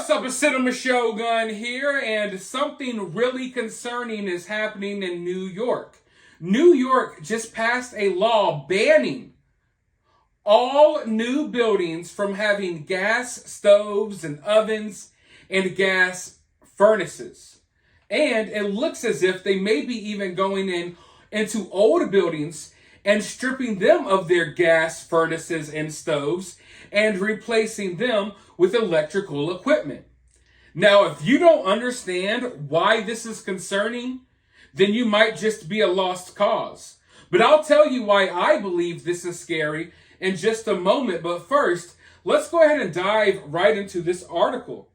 What's up, it's Cinema Shogun here, and something really concerning is happening in New York. New York just passed a law banning all new buildings from having gas stoves and ovens and gas furnaces. And it looks as if they may be even going into old buildings and stripping them of their gas furnaces and stoves and replacing them with electrical equipment. Now, if you don't understand why this is concerning, then you might just be a lost cause. But I'll tell you why I believe this is scary in just a moment. But first, let's go ahead and dive right into this article.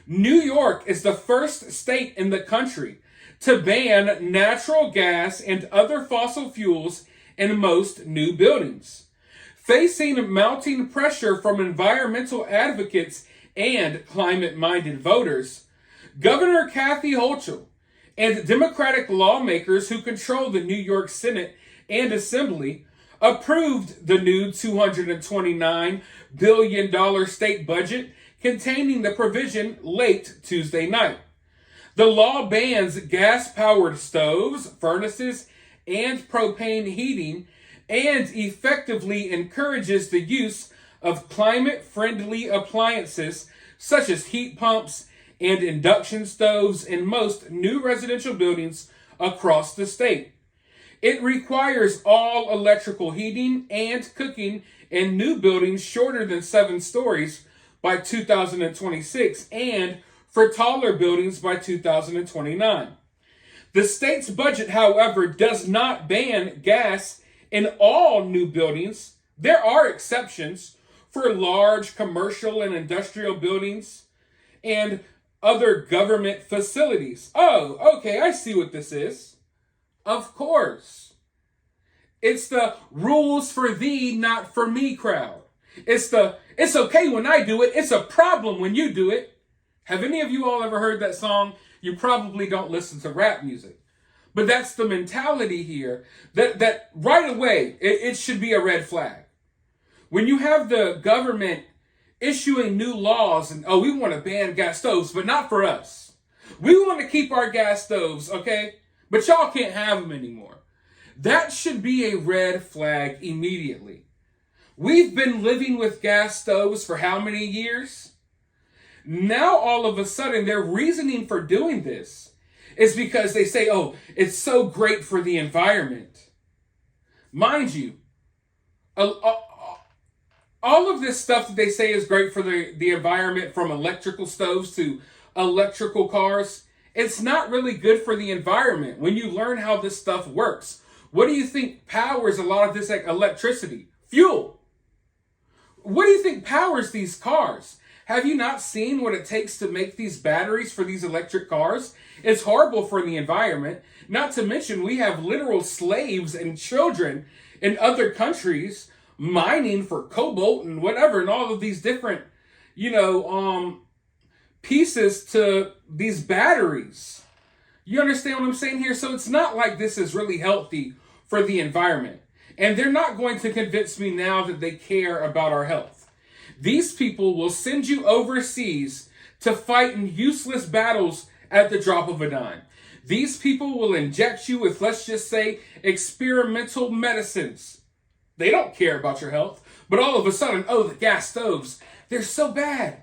New York is the first state in the country to ban natural gas and other fossil fuels in most new buildings. Facing mounting pressure from environmental advocates and climate-minded voters, Governor Kathy Hochul and Democratic lawmakers who control the New York Senate and Assembly approved the new $229 billion state budget containing the provision late Tuesday night. The law bans gas-powered stoves, furnaces, and propane heating, and effectively encourages the use of climate-friendly appliances such as heat pumps and induction stoves in most new residential buildings across the state. It requires all electrical heating and cooking in new buildings shorter than 7 stories by 2026 and for taller buildings by 2029. The state's budget, however, does not ban gas in all new buildings. There are exceptions for large commercial and industrial buildings and other government facilities. Oh, okay, I see what this is. Of course. It's the rules for thee, not for me crowd. It's okay when I do it, it's a problem when you do it. Have any of you all ever heard that song? You probably don't listen to rap music. But that's the mentality here, that right away, it should be a red flag. When you have the government issuing new laws and, we want to ban gas stoves, but not for us. We want to keep our gas stoves, okay? But y'all can't have them anymore. That should be a red flag immediately. We've been living with gas stoves for how many years? Now, all of a sudden, their reasoning for doing this is because they say, it's so great for the environment. Mind you, all of this stuff that they say is great for the environment, from electrical stoves to electrical cars, it's not really good for the environment when you learn how this stuff works. What do you think powers a lot of this electricity? Fuel. What do you think powers these cars? Have you not seen what it takes to make these batteries for these electric cars? It's horrible for the environment. Not to mention, we have literal slaves and children in other countries mining for cobalt and whatever, and all of these different, pieces to these batteries. You understand what I'm saying here? So it's not like this is really healthy for the environment. And they're not going to convince me now that they care about our health. These people will send you overseas to fight in useless battles at the drop of a dime. These people will inject you with, let's just say, experimental medicines. They don't care about your health, but all of a sudden, the gas stoves, they're so bad.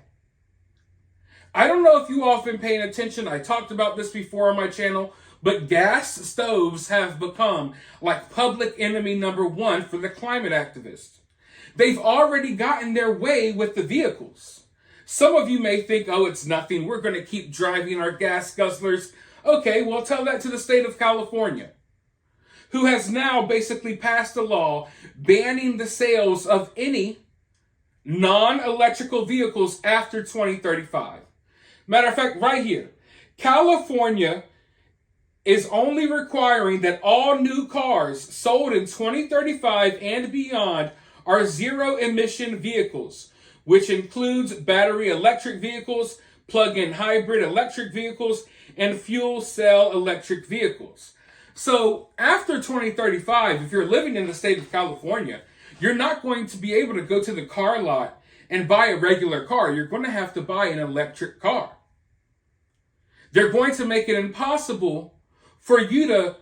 I don't know if you all have been paying attention. I talked about this before on my channel, but gas stoves have become like public enemy number 1 for the climate activists. They've already gotten their way with the vehicles. Some of you may think, it's nothing. We're going to keep driving our gas guzzlers. Okay, well, tell that to the state of California, who has now basically passed a law banning the sales of any non-electrical vehicles after 2035. Matter of fact, right here, California is only requiring that all new cars sold in 2035 and beyond are zero-emission vehicles, which includes battery electric vehicles, plug-in hybrid electric vehicles, and fuel cell electric vehicles. So after 2035, if you're living in the state of California, you're not going to be able to go to the car lot and buy a regular car. You're going to have to buy an electric car. They're going to make it impossible for you to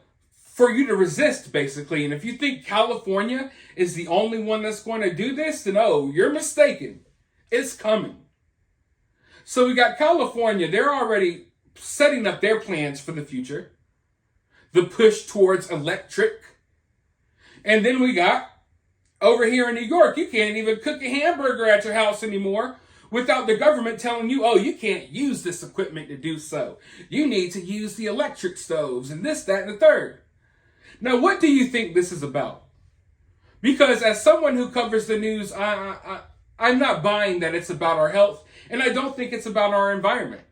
resist, basically. And if you think California is the only one that's going to do this, then you're mistaken. It's coming. So we got California. They're already setting up their plans for the future. The push towards electric. And then we got over here in New York, you can't even cook a hamburger at your house anymore without the government telling you, you can't use this equipment to do so. You need to use the electric stoves and this, that, and the third. Now, what do you think this is about? Because as someone who covers the news, I'm not buying that it's about our health, and I don't think it's about our environment.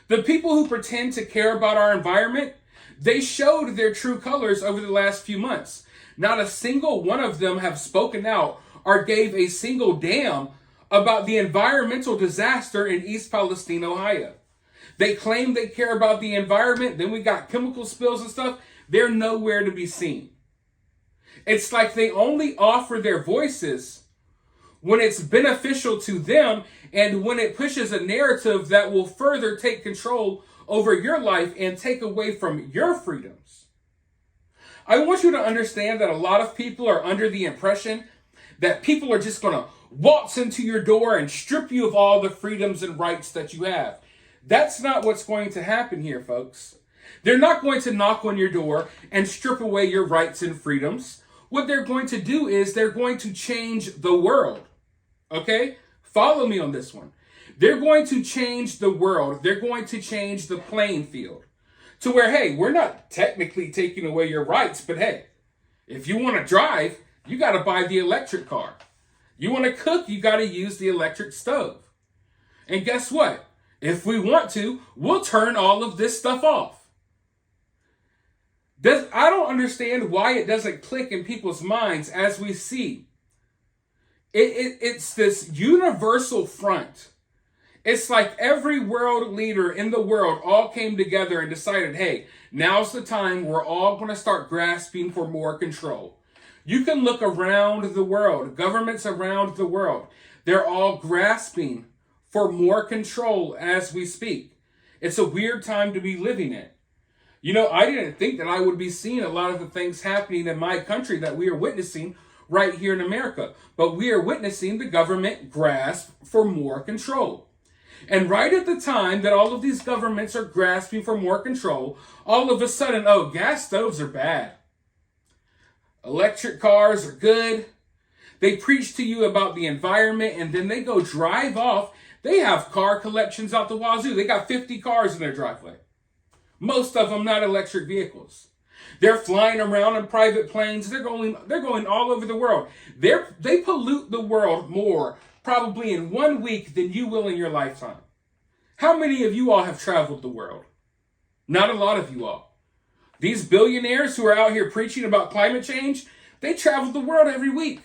The people who pretend to care about our environment, they showed their true colors over the last few months. Not a single one of them have spoken out or gave a single damn about the environmental disaster in East Palestine, Ohio. They claim they care about the environment. Then we got chemical spills and stuff. They're nowhere to be seen. It's like they only offer their voices when it's beneficial to them and when it pushes a narrative that will further take control over your life and take away from your freedoms. I want you to understand that a lot of people are under the impression that people are just going to waltz into your door and strip you of all the freedoms and rights that you have. That's not what's going to happen here, folks. They're not going to knock on your door and strip away your rights and freedoms. What they're going to do is they're going to change the world. Okay? Follow me on this one. They're going to change the world. They're going to change the playing field to where, hey, we're not technically taking away your rights, but hey, if you want to drive, you got to buy the electric car. You want to cook, you got to use the electric stove. And guess what? If we want to, we'll turn all of this stuff off. I don't understand why it doesn't click in people's minds as we see. It's this universal front. It's like every world leader in the world all came together and decided, hey, now's the time we're all going to start grasping for more control. You can look around the world, governments around the world. They're all grasping for more control as we speak. It's a weird time to be living in. You know, I didn't think that I would be seeing a lot of the things happening in my country that we are witnessing right here in America. But we are witnessing the government grasp for more control. And right at the time that all of these governments are grasping for more control, all of a sudden, gas stoves are bad. Electric cars are good. They preach to you about the environment and then they go drive off. They have car collections out the wazoo. They got 50 cars in their driveway. Most of them not electric vehicles. They're flying around in private planes. They're going all over the world. They pollute the world more probably in 1 week than you will in your lifetime. How many of you all have traveled the world? Not a lot of you all. These billionaires who are out here preaching about climate change, they travel the world every week.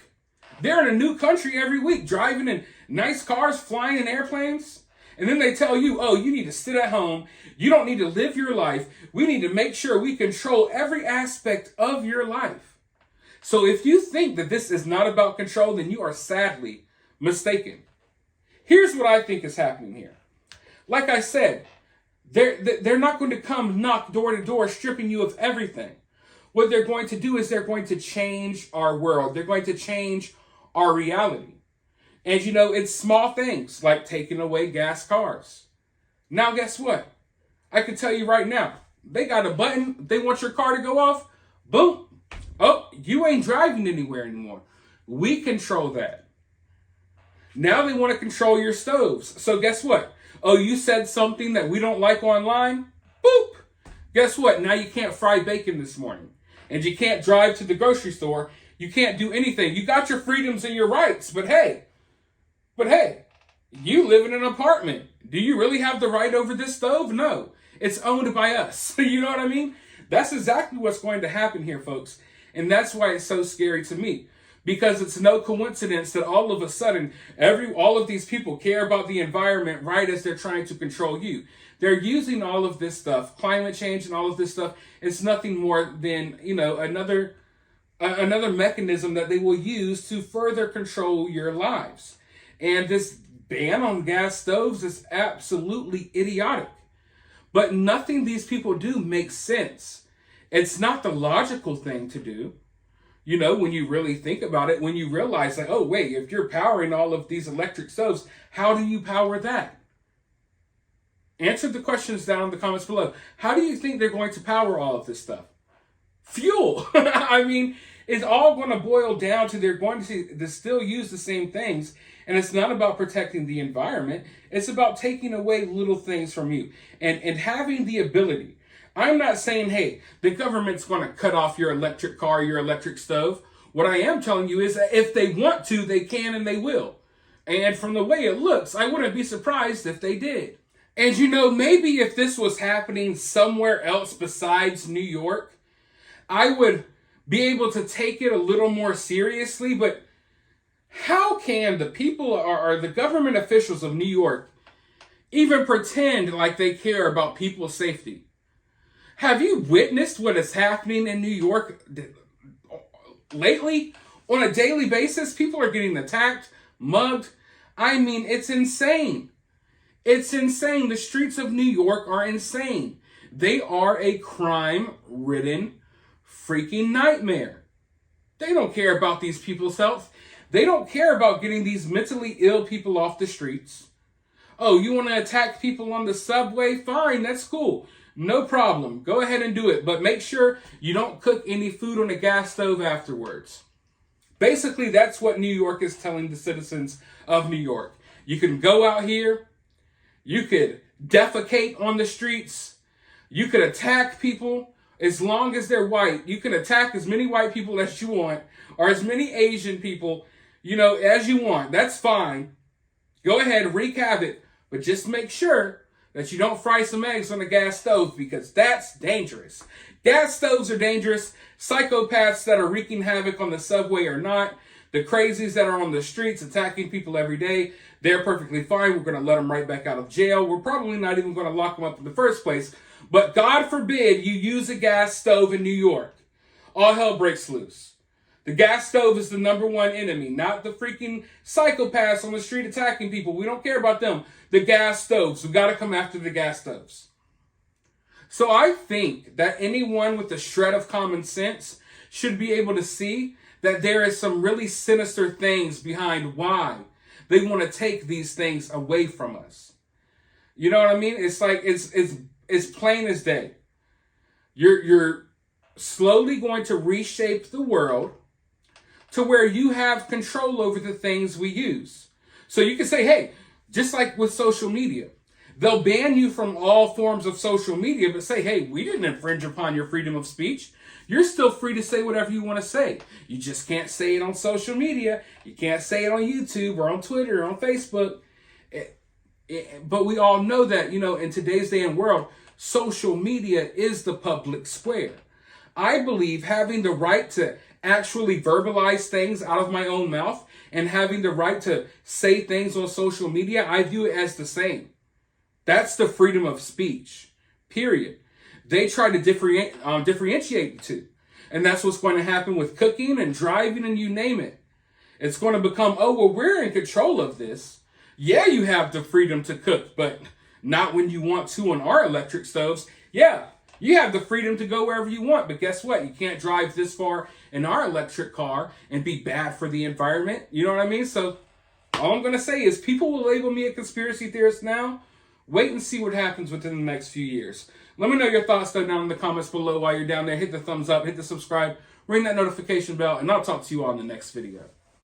They're in a new country every week, driving in nice cars, flying in airplanes. And then they tell you, you need to sit at home. You don't need to live your life. We need to make sure we control every aspect of your life. So if you think that this is not about control, then you are sadly mistaken. Here's what I think is happening here. Like I said, they're not going to come knock door to door stripping you of everything. What they're going to do is they're going to change our world. They're going to change our reality. And you know, it's small things like taking away gas cars. Now, guess what? I can tell you right now, they got a button. They want your car to go off. Boom. You ain't driving anywhere anymore. We control that. Now they want to control your stoves. So guess what? You said something that we don't like online? Boop. Guess what? Now you can't fry bacon this morning. And you can't drive to the grocery store. You can't do anything. You got your freedoms and your rights, but hey, you live in an apartment. Do you really have the right over this stove? No, it's owned by us. You know what I mean? That's exactly what's going to happen here, folks. And that's why it's so scary to me. Because it's no coincidence that all of a sudden, all of these people care about the environment right as they're trying to control you. They're using all of this stuff, climate change and all of this stuff. It's nothing more than, another mechanism that they will use to further control your lives. And this ban on gas stoves is absolutely idiotic. But nothing these people do makes sense. It's not the logical thing to do. You know, when you really think about it, when you realize, like, oh, wait, if you're powering all of these electric stoves, how do you power that? Answer the questions down in the comments below. How do you think they're going to power all of this stuff? Fuel. I mean, it's all going to boil down to they're going to still use the same things. And it's not about protecting the environment. It's about taking away little things from you and having the ability. I'm not saying, hey, the government's going to cut off your electric car, your electric stove. What I am telling you is that if they want to, they can and they will. And from the way it looks, I wouldn't be surprised if they did. And you know, maybe if this was happening somewhere else besides New York, I would be able to take it a little more seriously. But how can the people or the government officials of New York even pretend like they care about people's safety? Have you witnessed what is happening in New York lately? On a daily basis, people are getting attacked, mugged. I mean, it's insane. It's insane. The streets of New York are insane. They are a crime-ridden freaking nightmare. They don't care about these people's health. They don't care about getting these mentally ill people off the streets. Oh, you want to attack people on the subway? Fine, that's cool. No problem. Go ahead and do it. But make sure you don't cook any food on a gas stove afterwards. Basically, that's what New York is telling the citizens of New York. You can go out here. You could defecate on the streets. You could attack people as long as they're white. You can attack as many white people as you want or as many Asian people, you know, as you want. That's fine. Go ahead, wreak havoc. But just make sure that you don't fry some eggs on a gas stove because that's dangerous. Gas stoves are dangerous. Psychopaths that are wreaking havoc on the subway are not. The crazies that are on the streets attacking people every day, they're perfectly fine. We're going to let them right back out of jail. We're probably not even going to lock them up in the first place. But God forbid you use a gas stove in New York. All hell breaks loose. The gas stove is the number one enemy, not the freaking psychopaths on the street attacking people. We don't care about them. The gas stoves. We got to come after the gas stoves. So I think that anyone with a shred of common sense should be able to see that there is some really sinister things behind why they want to take these things away from us. You know what I mean? It's like it's plain as day. You're slowly going to reshape the world to where you have control over the things we use. So you can say, hey, just like with social media, they'll ban you from all forms of social media, but say, hey, we didn't infringe upon your freedom of speech. You're still free to say whatever you want to say. You just can't say it on social media. You can't say it on YouTube or on Twitter or on Facebook. But we all know that, you know, in today's day and world, social media is the public square. I believe having the right to actually verbalize things out of my own mouth and having the right to say things on social media, I view it as the same. That's the freedom of speech, period. They try to differentiate the two. And that's what's going to happen with cooking and driving and you name it. It's going to become, oh, well, we're in control of this. Yeah, you have the freedom to cook, but not when you want to on our electric stoves. Yeah, you have the freedom to go wherever you want, but guess what? You can't drive this far in our electric car and be bad for the environment. You know what I mean? So all I'm going to say is people will label me a conspiracy theorist now. Wait and see what happens within the next few years. Let me know your thoughts down in the comments below while you're down there. Hit the thumbs up, hit the subscribe, ring that notification bell, and I'll talk to you all in the next video.